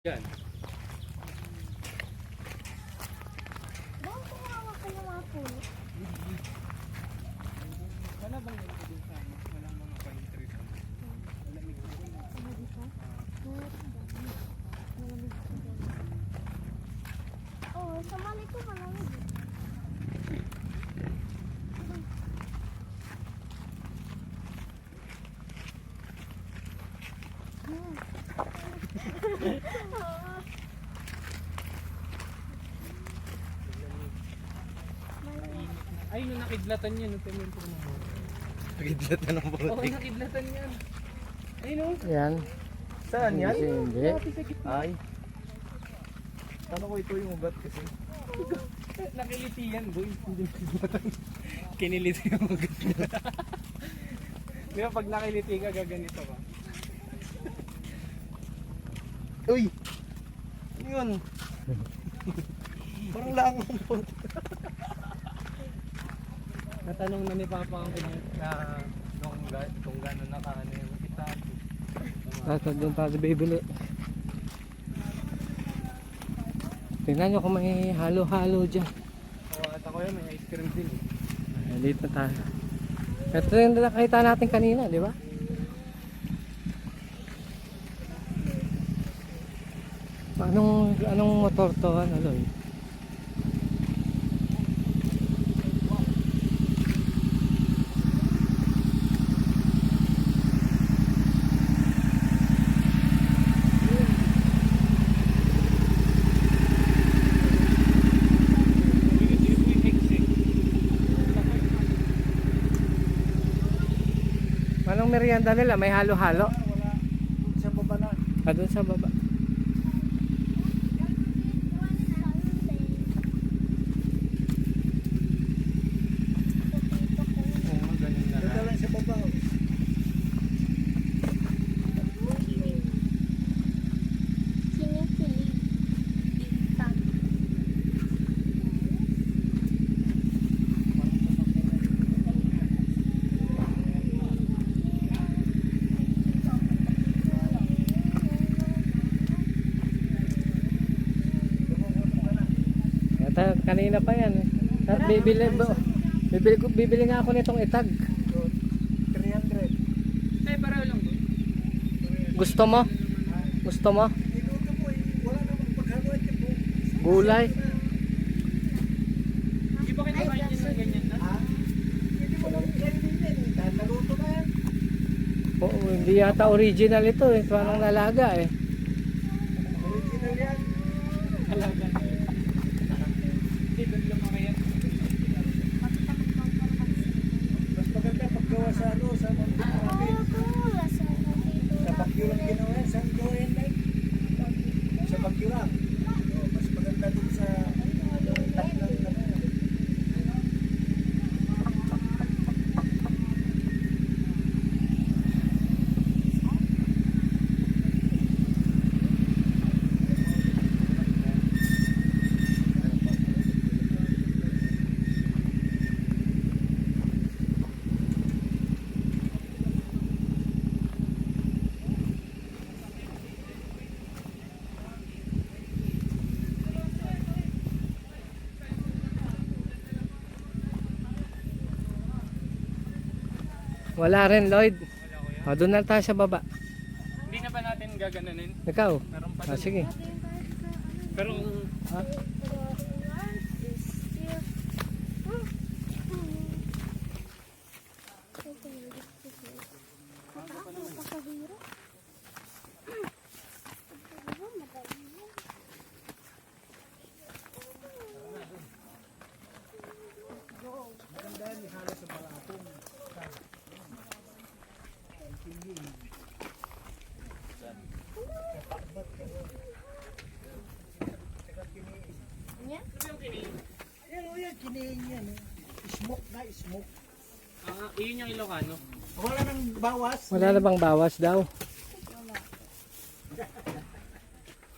Yan. Bakit kumawa ka ng mga puno? Wala bang ganito din sa ano? Walang mga pine trees. Malamig na din. Malamig ka? Malamig ka din. Oo, sa mali ko malamig. Ay, nung nakidlatan yan. Nung tingin ko naman. Nakidlatan ng Oo, putik. nakidlatan yan. Ay, no? Yan. Saan yan? Hindi. Dati sa gitna. Ay. Kala ko ito yung ugat kasi. Nakiliti yan, boy. Hindi nakidlatan. Kiniliti yung ugat niya. Di ba pag nakiliti ka, gaganito ka. Uy! Ano yun? Parang langong po. Natanong na ni Papa ang na kung gano'n nakaano yung itag. Tapos doon tayo bibili. Tingnan nyo kung may halo-halo dyan. O, at ako yun, may ice cream din eh. Dito tayo. Ito yung nakita natin kanina, di ba? Anong motor to? Ano, Loy? Anong merienda nila? May halo-halo? Sa baba na. Doon sa baba. Oo, ganun na Dito lang sa baba. Kinikilig. Itag. Ito, kanina pa yan. At bibili nga ako nitong itag. 300. Ay, pareho lang doon. Gusto mo? Gusto mo? Inuto mo eh. Wala namang paghaluan yung po. Gulay? Di ba kinakain niya ng ganyan na? Ha? Hindi mo lang kainin yan eh. Dahil naluto na yan. Oo, hindi yata original ito eh. Parang nalaga eh. Original yan. Alaga na yun. Hindi, doon lang mga yan. Mas maganda paggawa sa ano, sa mga sa Baguio lang ginawa yan. Saan gawa yan like? Sa Baguio lang. Oh, mas maganda dun sa tak ng Wala rin, Lloyd. O, doon na tayo sa baba. Hindi na ba natin gaganunin? Ikaw? Meron pa Ah, doon. sige. Pero, Ha? yan o yan, kinihin yan eh. Smoke na, smoke. iyon yung Ilocano. Wala nang bawas. Wala na bang bawas daw?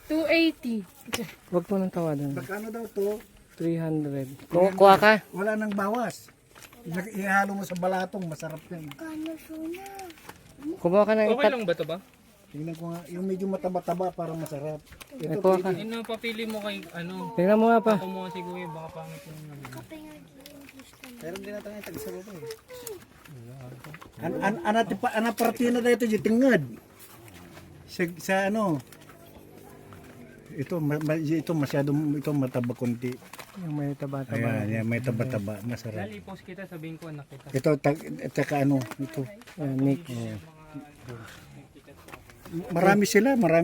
280. Huwag mo nang tawadan. Magkano daw to? 300. Kuha ka? Wala nang bawas. Ihalo mo sa balatong, masarap yan. Kano suna? Kumuha ka ng Okay lang ba ito ba? Tingnan ko nga, yung medyo mataba-taba parang masarap. Ay, Ito, kuha ka. Ano, papili mo kay, ano, Tingnan mo nga pa. kumuha si Kuya, baka pangit yung ano. Kape nga English ka na. meron din natin yung tag-isa ba eh. Ana partina na ito yung tingad. Sa ano, ito masyadong ito mataba konti. Yung may taba-taba. Ayan, may taba-taba, masarap. Dali, post kita, sabihin ko anak kita. Ito taka ano, ito. Ayan, Nick. Marami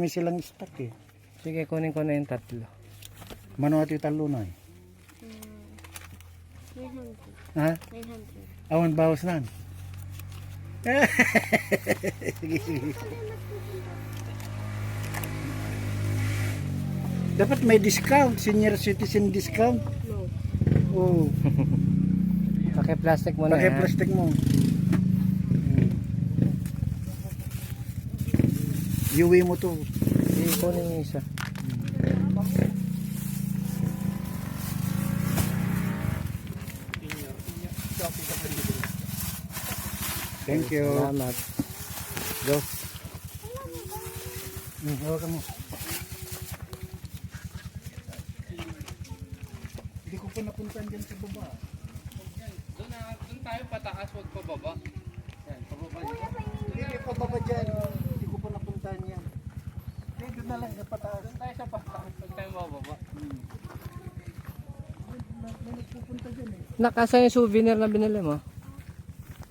silang stock eh. Sige, kunin ko na yung tatlo. Mano ati talo na eh. 900. Ha? 900. Awan bawas na. Sige. Dapat may discount, senior citizen discount. No. Oh, Paki-plastic mo na. pakai ha? plastic mo. Iuwi mo to. Sige, kunin yung isa. Thank you. Salamat. Go. Hawakan mo. Hindi ko pa napuntahan dyan sa baba. Doon tayo pataas, wag pababa. Yan, pababa dyan. Hindi pa baba dyan. Hindi ko pa napuntahan yan. Hindi, doon na lang sa pataas. Doon tayo sa pataas, wag tayo mababa. May nagpupunta dyan eh. Nakasa yung souvenir na binili mo?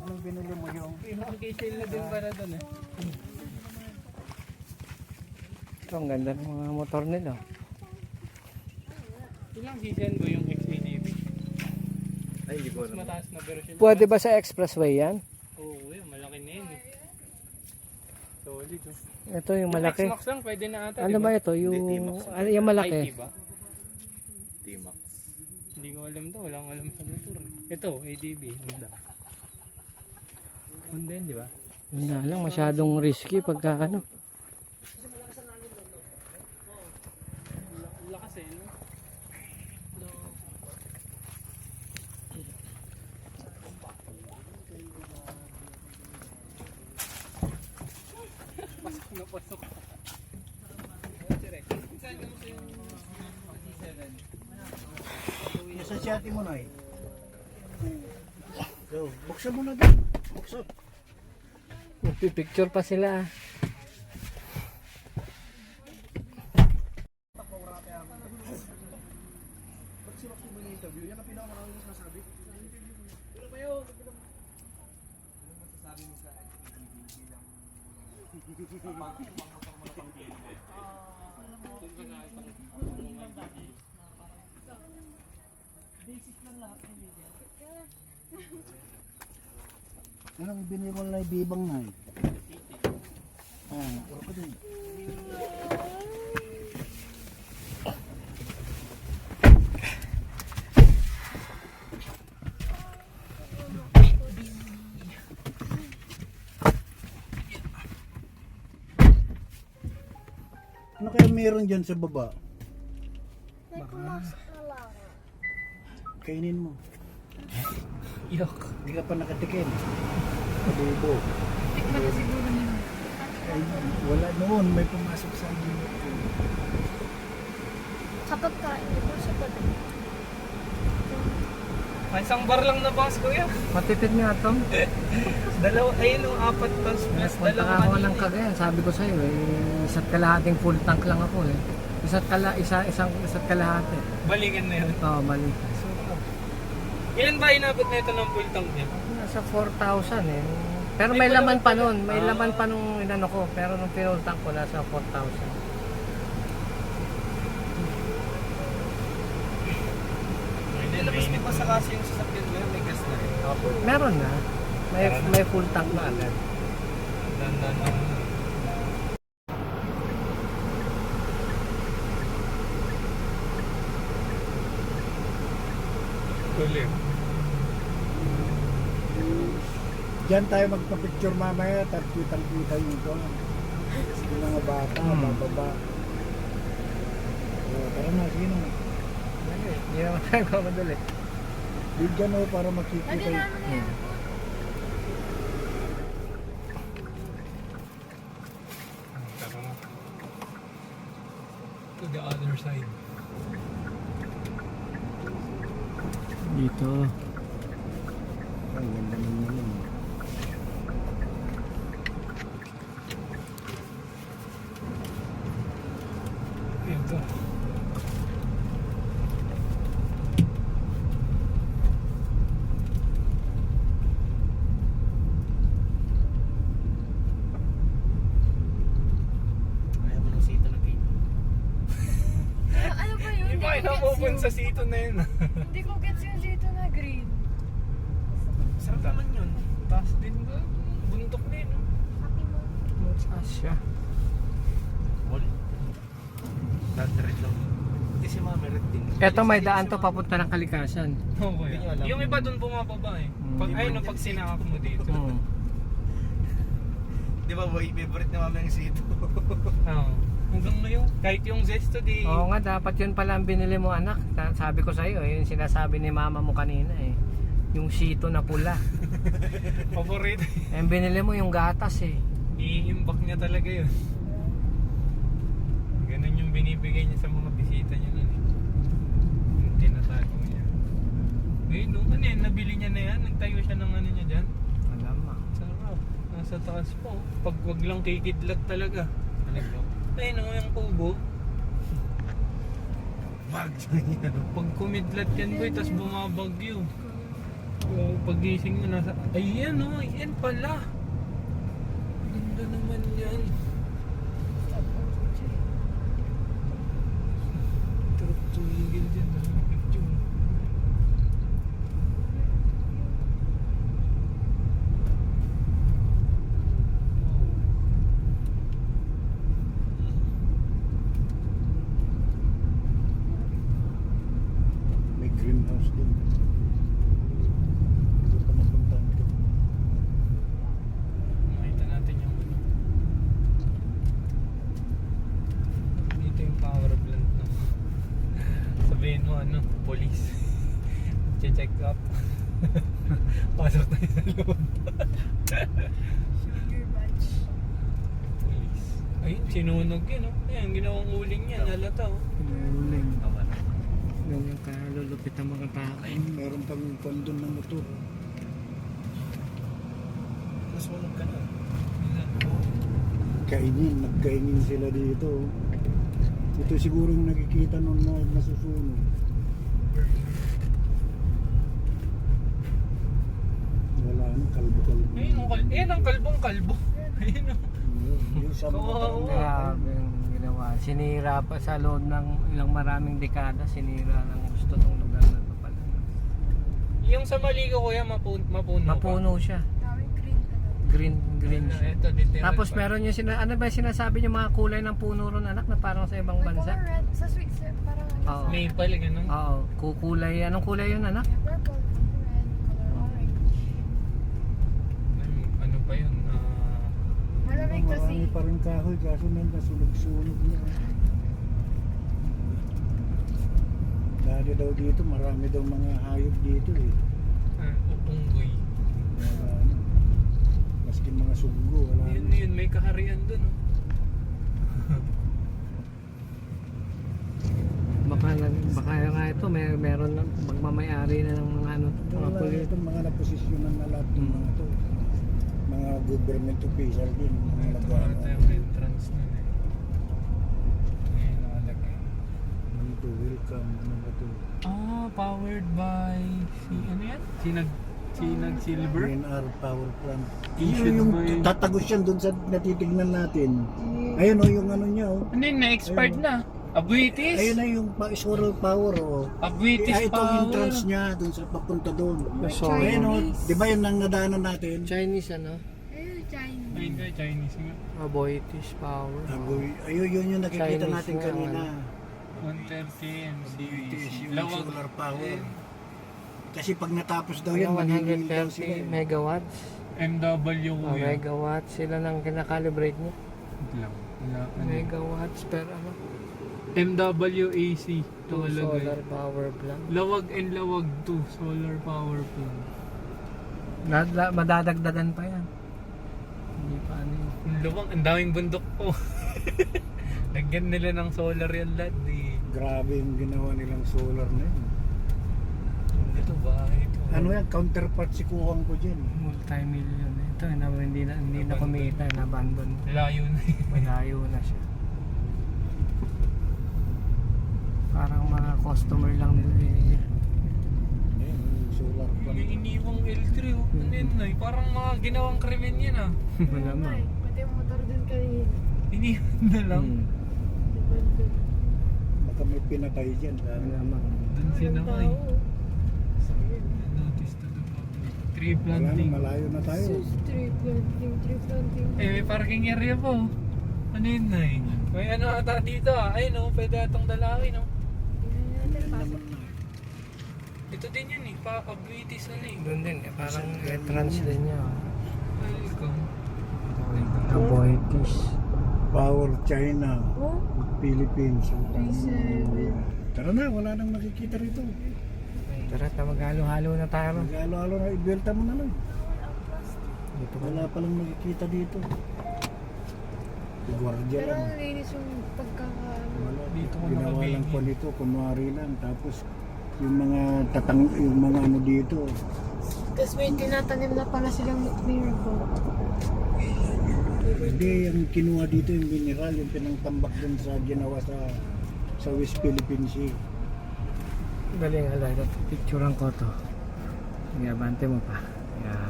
Anong binili mo yung? Makikisale na din para doon eh. Ito, ang ganda ng mga motor nila. Ilang season ba yung XADV? Ay, hindi ko Mas mataas na version. Pwede ba sa expressway yan? Oo, yun, malaki na yun eh. Solid oh. Ito yung malaki. X-Max lang, pwede na ata. Ano ba ito? Yung malaki. IT ba? T-Max. Hindi ko alam to, wala akong alam sa motor. Ito, ADB, Honda. Honda yun, di ba? Yun nga lang, masyadong risky pagka ano. Lakas eh, no? Pasok na pasok. Nasa siyati mo na eh. So, buksan mo na din. Buksan. Picture pa sila. Anong binili mo na ibibang na eh? Ako din. Ano kaya meron dyan sa baba? Nagkumas na lang. Kainin mo. Yok. Hindi ka pa nakatikim. Adobo. Ay, wala noon. May pumasok sa akin. Kapag kain mo sa gabi. May isang bar lang na bus, kuya. Matipid nga ito. Dalawa, ayun yung 4 tons plus Punta dalawa ka ako kanina ng eh. Cagayan. Sabi ko sa'yo isa't kalahating full tank lang ako eh. Isa't kalahati. Balikan na yun. Oo, mali. Ilan ba inabot na ito ng full tank niya? Nasa 4,000 eh. Pero may laman pa nun. May laman pa nung inano ko. Pero nung full tank ko nasa 4,000. Hindi, labas di pa sa kasi yung sasakyan mo yun, may gas na rin. Meron na. May full tank na agad. Dan. Kulim. Diyan tayo magpa-picture mamaya. Tapos kitang-kita yung ito. Yung mga bata, bababa. Tara na, sige na. Hindi naman tayo mamadali. Bigyan mo para makikita Lagyan yung... namin na yan. to the other side. Dito. Ang ganda naman yun. Ito. Ayaw mo ng sito na kayo. Ano ba yun? Di ba Hindi ko inapupunta gets sa sito na yun? Hindi ko gets yung dito na green. Sarap naman yun. Taas din ba? Bundok din. No? Happy mo. Asya. Wall. Red lang. Hindi si Mama red din. Eto may daan to papunta ng Kalikasan. Okay. Hindi nyo alam. Yung iba dun bumababa eh. Pag, Mm. ay, no, pag sinakap mo dito. Hmm. Di ba boy, favorite ni Mama yung sito. Oo. Hanggang ngayon, kahit yung Zesto di... Oo nga, dapat yun pala ang binili mo anak. Sabi ko sa'yo, yung sinasabi ni mama mo kanina eh. Yung sito na pula. Favorite. Yung binili mo yung gatas eh. Iimbak niya talaga yun. Ganun yung binibigay niya sa mga bisita niya nun eh. Yung tinatago niya. Ngayon, no, ano yan, nabili niya na yan. Nagtayo siya ng ano niya dyan. Alam mo. Sarap. Nasa taas po. Pag wag lang kikidlat talaga. Ayun no, yung kubo. Wag yan. Pag kumidlat yan boy, tas bumabagyo. O pagising mo nasa... Ayan o, ayan pala. Ganda naman yan. Trap tumigil din sa picture. May greenhouse din. Hindi ko pa napuntahan ko. Makita natin yung ano. Dito yung power plant no. Sabihin mo ano, police. Check up. Pasok tayo sa loob. Sugar batch. Police. Ayun, sinunog yun oh. Ayan, ginawang uling yan, halata oh. Uling. Ganyan ka lulupit ang mga tao. Meron pang kondon ng motor. Nasunog ka na. Kainin, nagkainin sila dito. Ito siguro yung nakikita nung nasusunog. Wala ano, kalbo-kalbo. Ayun, ayan ang kalbong kalbo. Ayun oh. Yung sa mga Oo. Grabe yung ginawa. Sinira pa sa loob ng ilang maraming dekada. Sinira ng gusto ng lugar na ito pala. Yung sa Maligo kuya, mapuno Mapuno siya. Daming green talaga. Green siya. Ito, detail Tapos pa. meron yung ano ba yung sinasabi yung mga kulay ng puno ron anak na parang sa ibang May bansa? color red. Sa Switzerland, parang ano. Oo. Maple, ganun. Oo, kukulay. Anong kulay yun anak? May purple, color red, color orange. Ano pa yun? Malamig kasi. marami pa rin kahoy kaso nasunog-sunog na. Dati daw dito, marami daw mga hayop dito eh. Upunggoy. Mga, ano, maski mga sunggo, wala Yun, may kaharian dun. Oh. Baka nga ito, meron na magmamayari na ng mga ano, mga Wala pulis. ito, mga naposisyonan na lahat ng mga to. Mga government official din. Mga Ito nag-ano. ata yung entrance nun eh. Ngayon nakalagay. Dito, welcome. Ano ba to? Powered by... ano yan? Sinag Silver? Green R Power Plant. Issued Yung by- tatagos yan dun sa natitignan natin. Ayun o, yung ano niya o. Ano yun? Na-expired Ayun. na. Abuitis? Ayun na yung solar power o. Abuitis Ito ang power. entrance niya dun sa papunta doon. Sorry. Ayun o, di ba yung nang nadaanan natin? Chinese ano? Ayun, Chinese. Ayun ka, Chinese nga. Aboitish power. Ayun, yun yung nakikita Chinese natin nga, kanina. 130 MCV. Yung Lawag. solar power. Kasi pag natapos daw yan, Yung magiging daw sila. 130 megawatts. MW kuya. Megawatts sila nang kinakalibrate niya. Lang. Ano? Megawatts per ano? MWAC. Ito To kalagay. solar power plant. Lawag and lawag 2. Solar power plant. Madadagdagan pa yan. Hindi pa ano yun. Ang lawang, ang daming bundok po. Lagyan nila ng solar yan lahat eh. Grabe yung ginawa nilang solar na yun. Ito bahay ito. Ano yan, counterpart si kuwang ko dyan. Multi-million. Ito, hindi na kumita, na-abandon. Layo na eh. Malayo na siya. Parang mga customer lang nila eh. Ayan, yung solar pa. May iniwang L3 oh. Ano yun na eh. Parang mga ginawang krimen yan ah. Malamang. Pati yung motor din kanina. Iniwan na lang. Baka may pinatay dyan. Malamang. Doon sinakay. Notice to the public. Tree Wala na, planting. malayo na tayo. Tree planting. Eh, may parking area po. Ano yun na eh? May ano ata dito ah. Ayun oh, pwede atong dalawin oh. Tingnan natin, pasok. Ito din yun eh. Pagwitis na eh. Doon din, parang entrance din niya. Welcome. Aboitis. Power China, Oh, Philippines. 37. Tara na, wala nang makikita rito. Tara, maghalo-halo na tayo. Mag-alo-alo na, ibelta mo na lang. Dito ka. Wala palang makikita dito. Guardia Pero lang. ang linis yung pagkakaano. Wala Dito dito. ko Ginawa nakabigil. lang po nito, kunwari lang. Tapos yung mga yung mga ano dito. Tapos may tinatanim na pala silang miracle. Hindi, yung kinuha dito yung mineral, yung pinangtambak dun sa ginawa sa West Philippine Sea. Galing ala, ito picturean ko to. Sige, abante mo pa.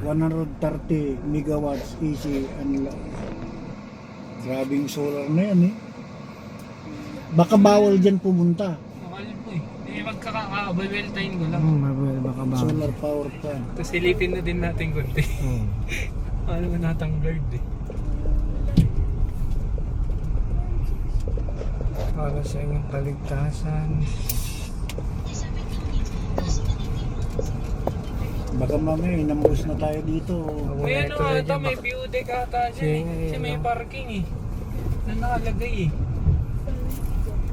Yan. 130 megawatts easy and grabing solar na yan eh. Baka bawal dyan pumunta. Makal po eh. Eh, magkaka-abaweltahin ko lang. Mabuhay baka ba? Solar power plant. Tapos silipin na din natin konti. Ano ba natang guard eh. Para sa inyong kaligtasan. Baka mamaya inambos na tayo dito. May ano ito na ata, dyan, may baka- view deck ata dyan eh. Sige, Kasi may ano. parking eh. Na nakalagay eh.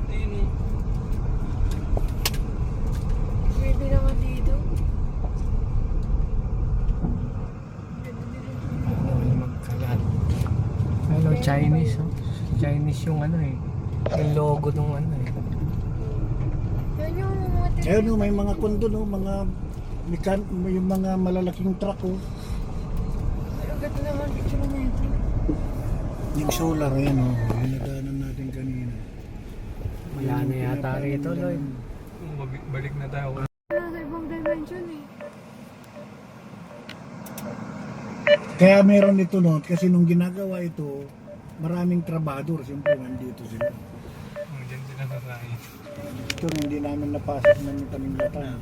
Ayun oh. Pwede naman dito. Magkalat. Ano, Chinese oh. Chinese yung ano eh. Yung logo nung ano eh. Yan yung mga Ayun no, may mga kondo no, yung mga malalaking truck oh. Pero ganda naman picture na ito. Yung solar yan oh, yung nagaanan natin kanina. Wala na yata rito, Lloyd. Balik na tayo. Nasa ibang dimension eh. Kaya meron ito no, kasi nung ginagawa ito, maraming trabador, siyempre nandito sila. Diyan sila kakain. Ito hindi namin napasok ng taninggatan.